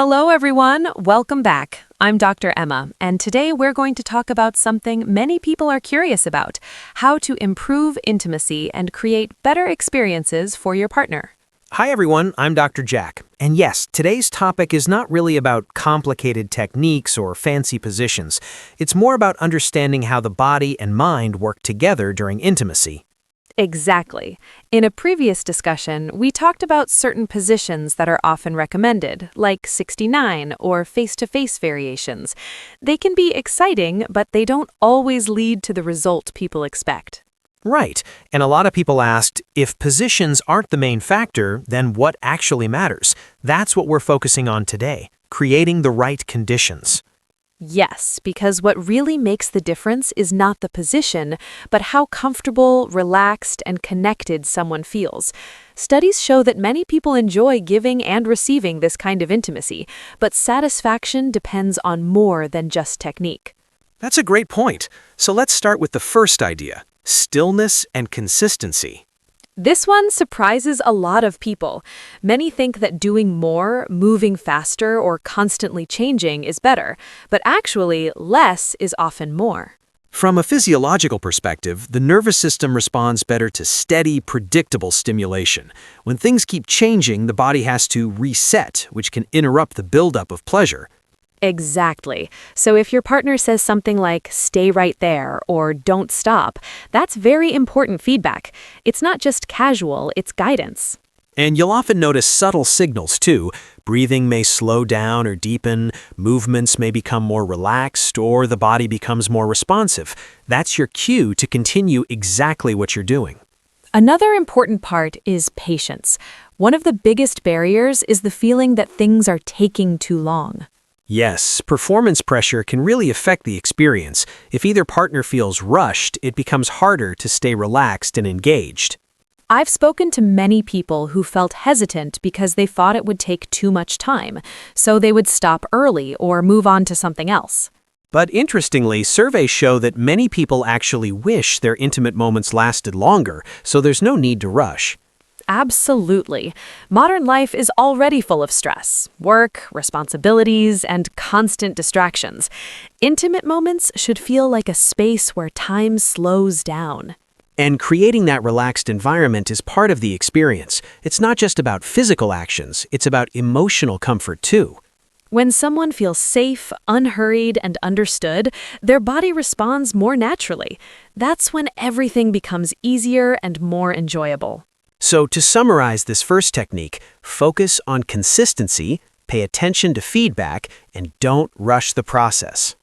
Hello, everyone. Welcome back. I'm Dr. Emma, and today we're going to talk about something many people are curious about: how to improve intimacy and create better experiences for your partner. Hi everyone, I'm Dr. Jack. And yes, today's topic is not really about complicated techniques or fancy positions. It's more about understanding how the body and mind work together during intimacy. Exactly. In a previous discussion, we talked about certain positions that are often recommended, like 69 or face-to-face variations. They can be exciting, but they don't always lead to the result people expect. Right, and a lot of people asked, if positions aren't the main factor, then what actually matters? That's what we're focusing on today, creating the right conditions. Yes, because what really makes the difference is not the position, but how comfortable, relaxed, and connected someone feels. Studies show that many people enjoy giving and receiving this kind of intimacy, but satisfaction depends on more than just technique. That's a great point. So let's start with the first idea, stillness and consistency. This one surprises a lot of people. Many think that doing more, moving faster, or constantly changing is better, but actually, less is often more. From a physiological perspective, the nervous system responds better to steady, predictable stimulation. When things keep changing, the body has to reset, which can interrupt the buildup of pleasure. Exactly. So if your partner says something like, "stay right there," or "don't stop," that's very important feedback. It's not just casual, it's guidance. And you'll often notice subtle signals too. Breathing may slow down or deepen, movements may become more relaxed, or the body becomes more responsive. That's your cue to continue exactly what you're doing. Another important part is patience. One of the biggest barriers is the feeling that things are taking too long. Yes, performance pressure can really affect the experience. If either partner feels rushed, it becomes harder to stay relaxed and engaged. I've spoken to many people who felt hesitant because they thought it would take too much time, so they would stop early or move on to something else. But interestingly, surveys show that many people actually wish their intimate moments lasted longer, so there's no need to rush. Absolutely. Modern life is already full of stress, work, responsibilities, and constant distractions. Intimate moments should feel like a space where time slows down. And creating that relaxed environment is part of the experience. It's not just about physical actions, it's about emotional comfort too. When someone feels safe, unhurried, and understood, their body responds more naturally. That's when everything becomes easier and more enjoyable. So to summarize this first technique, focus on consistency, pay attention to feedback, and don't rush the process.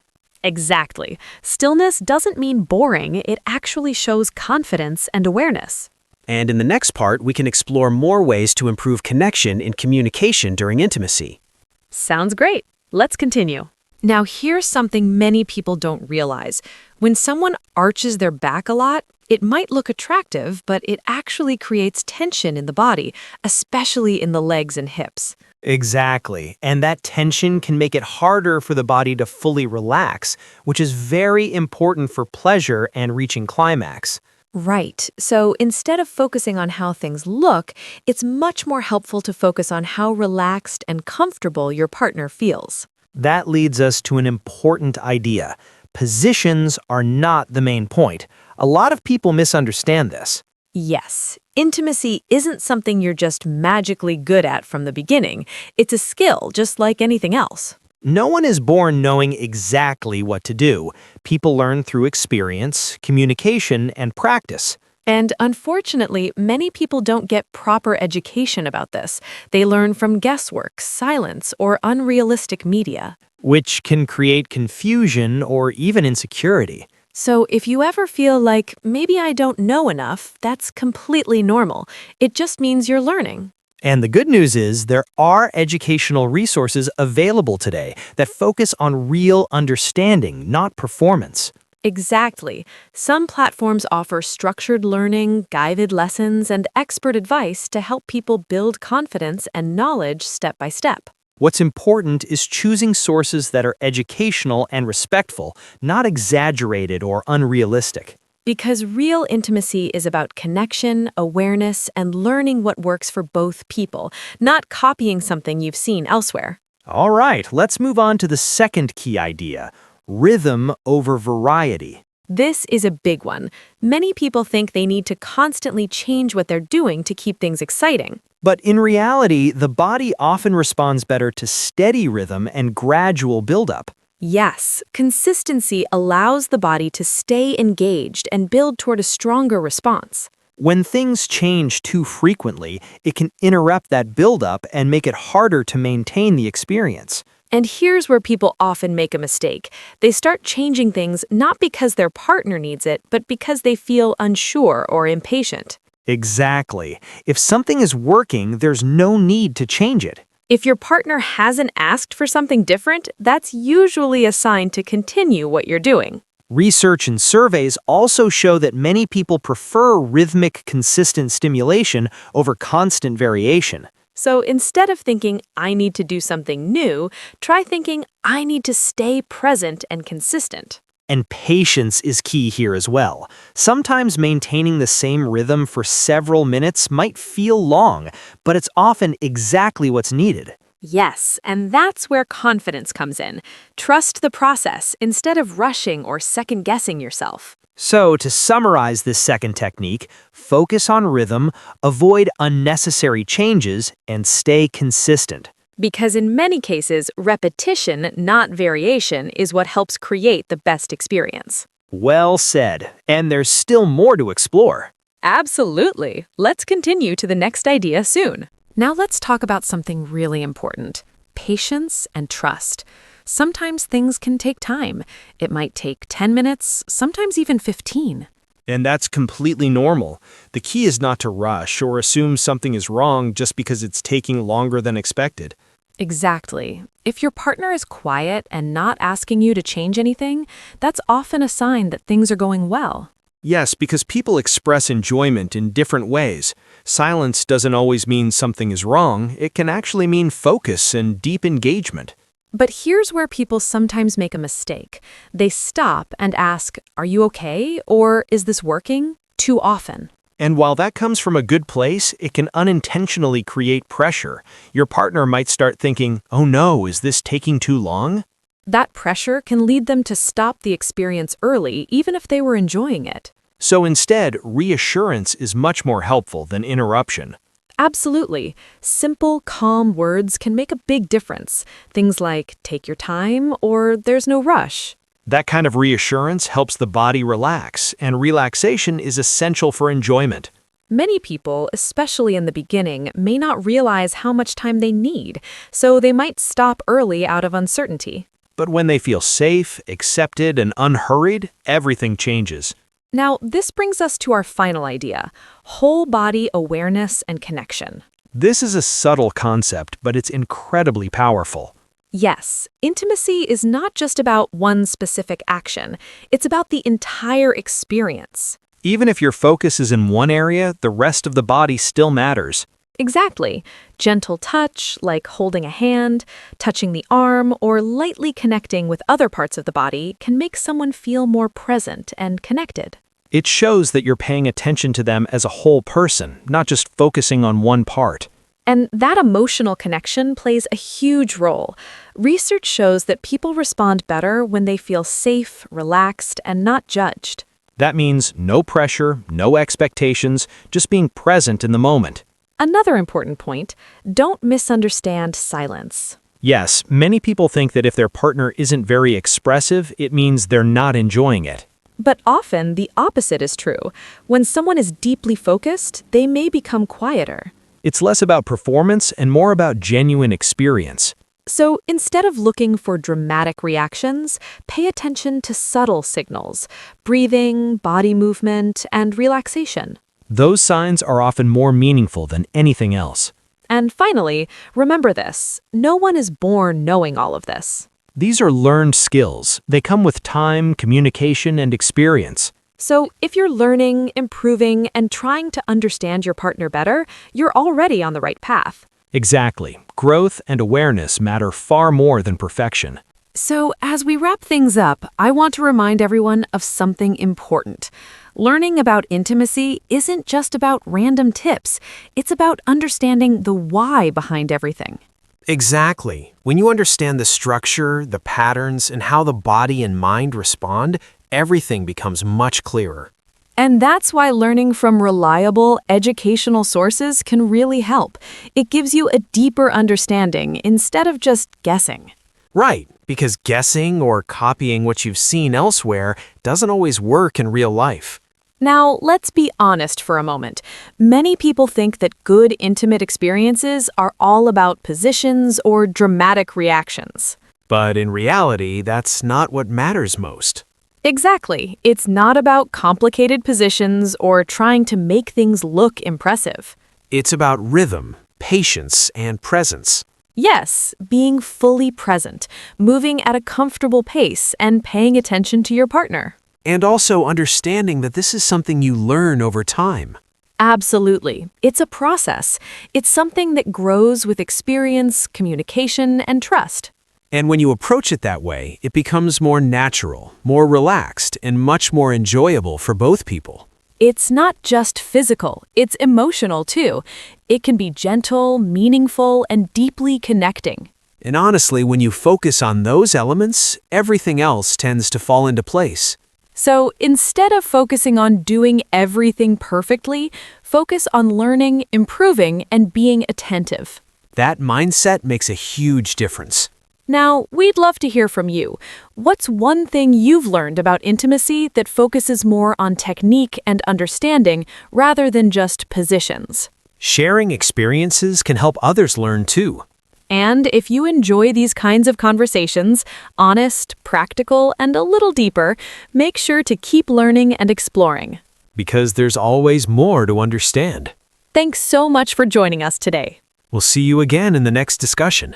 Exactly. Stillness doesn't mean boring, it actually shows confidence and awareness. And in the next part, we can explore more ways to improve connection and communication during intimacy. Sounds great. Let's continue. Now, here's something many people don't realize. When someone arches their back a lot, it might look attractive, but it actually creates tension in the body, especially in the legs and hips. Exactly. And that tension can make it harder for the body to fully relax, which is very important for pleasure and reaching climax. Right. So instead of focusing on how things look, it's much more helpful to focus on how relaxed and comfortable your partner feels. That leads us to an important idea. Positions are not the main point. A lot of people misunderstand this. Yes, intimacy isn't something you're just magically good at from the beginning. It's a skill, just like anything else. No one is born knowing exactly what to do. People learn through experience, communication, and practice. And unfortunately, many people don't get proper education about this. They learn from guesswork, silence, or unrealistic media. Which can create confusion or even insecurity. So if you ever feel like, maybe I don't know enough, that's completely normal. It just means you're learning. And the good news is there are educational resources available today that focus on real understanding, not performance. Exactly. Some platforms offer structured learning, guided lessons, and expert advice to help people build confidence and knowledge step by step. What's important is choosing sources that are educational and respectful, not exaggerated or unrealistic. Because real intimacy is about connection, awareness, and learning what works for both people, not copying something you've seen elsewhere. All right, let's move on to the second key idea, rhythm over variety. This is a big one. Many people think they need to constantly change what they're doing to keep things exciting. But in reality, the body often responds better to steady rhythm and gradual buildup. Yes, consistency allows the body to stay engaged and build toward a stronger response. When things change too frequently, it can interrupt that buildup and make it harder to maintain the experience. And here's where people often make a mistake. They start changing things not because their partner needs it, but because they feel unsure or impatient. Exactly. If something is working, there's no need to change it. If your partner hasn't asked for something different, that's usually a sign to continue what you're doing. Research and surveys also show that many people prefer rhythmic, consistent stimulation over constant variation. So instead of thinking, I need to do something new, try thinking, I need to stay present and consistent. And patience is key here as well. Sometimes maintaining the same rhythm for several minutes might feel long, but it's often exactly what's needed. Yes, and that's where confidence comes in. Trust the process instead of rushing or second-guessing yourself. So, to summarize this second technique, focus on rhythm, avoid unnecessary changes, and stay consistent. Because in many cases, repetition, not variation, is what helps create the best experience. Well said. And there's still more to explore. Absolutely. Let's continue to the next idea soon. Now let's talk about something really important, patience and trust. Sometimes things can take time. It might take 10 minutes, sometimes even 15. And that's completely normal. The key is not to rush or assume something is wrong just because it's taking longer than expected. Exactly. If your partner is quiet and not asking you to change anything, that's often a sign that things are going well. Yes, because people express enjoyment in different ways. Silence doesn't always mean something is wrong. It can actually mean focus and deep engagement. But here's where people sometimes make a mistake. They stop and ask, are you okay? Or is this working? Too often. And while that comes from a good place, it can unintentionally create pressure. Your partner might start thinking, oh no, is this taking too long? That pressure can lead them to stop the experience early, even if they were enjoying it. So instead, reassurance is much more helpful than interruption. Absolutely. Simple, calm words can make a big difference. Things like, take your time, or there's no rush. That kind of reassurance helps the body relax, and relaxation is essential for enjoyment. Many people, especially in the beginning, may not realize how much time they need, so they might stop early out of uncertainty. But when they feel safe, accepted, and unhurried, everything changes. Now, this brings us to our final idea, whole body awareness and connection. This is a subtle concept, but it's incredibly powerful. Yes, intimacy is not just about one specific action. It's about the entire experience. Even if your focus is in one area, the rest of the body still matters. Exactly. Gentle touch, like holding a hand, touching the arm, or lightly connecting with other parts of the body can make someone feel more present and connected. It shows that you're paying attention to them as a whole person, not just focusing on one part. And that emotional connection plays a huge role. Research shows that people respond better when they feel safe, relaxed, and not judged. That means no pressure, no expectations, just being present in the moment. Another important point, don't misunderstand silence. Yes, many people think that if their partner isn't very expressive, it means they're not enjoying it. But often the opposite is true. When someone is deeply focused, they may become quieter. It's less about performance and more about genuine experience. So instead of looking for dramatic reactions, pay attention to subtle signals, breathing, body movement, and relaxation. Those signs are often more meaningful than anything else. And finally, remember this, no one is born knowing all of this. These are learned skills. They come with time, communication, and experience. So if you're learning, improving, and trying to understand your partner better, you're already on the right path. Exactly. Growth and awareness matter far more than perfection. So as we wrap things up, I want to remind everyone of something important. Learning about intimacy isn't just about random tips. It's about understanding the why behind everything. Exactly. When you understand the structure, the patterns, and how the body and mind respond, everything becomes much clearer. And that's why learning from reliable educational sources can really help. It gives you a deeper understanding instead of just guessing. Right, because guessing or copying what you've seen elsewhere doesn't always work in real life. Now, let's be honest for a moment. Many people think that good intimate experiences are all about positions or dramatic reactions. But in reality, that's not what matters most. Exactly. It's not about complicated positions or trying to make things look impressive. It's about rhythm, patience, and presence. Yes, being fully present, moving at a comfortable pace, and paying attention to your partner. And also understanding that this is something you learn over time. Absolutely. It's a process. It's something that grows with experience, communication, and trust. And when you approach it that way, it becomes more natural, more relaxed, and much more enjoyable for both people. It's not just physical, it's emotional too. It can be gentle, meaningful, and deeply connecting. And honestly, when you focus on those elements, everything else tends to fall into place. So instead of focusing on doing everything perfectly, focus on learning, improving, and being attentive. That mindset makes a huge difference. Now, we'd love to hear from you. What's one thing you've learned about intimacy that focuses more on technique and understanding rather than just positions? Sharing experiences can help others learn too. And if you enjoy these kinds of conversations, honest, practical, and a little deeper, make sure to keep learning and exploring. Because there's always more to understand. Thanks so much for joining us today. We'll see you again in the next discussion.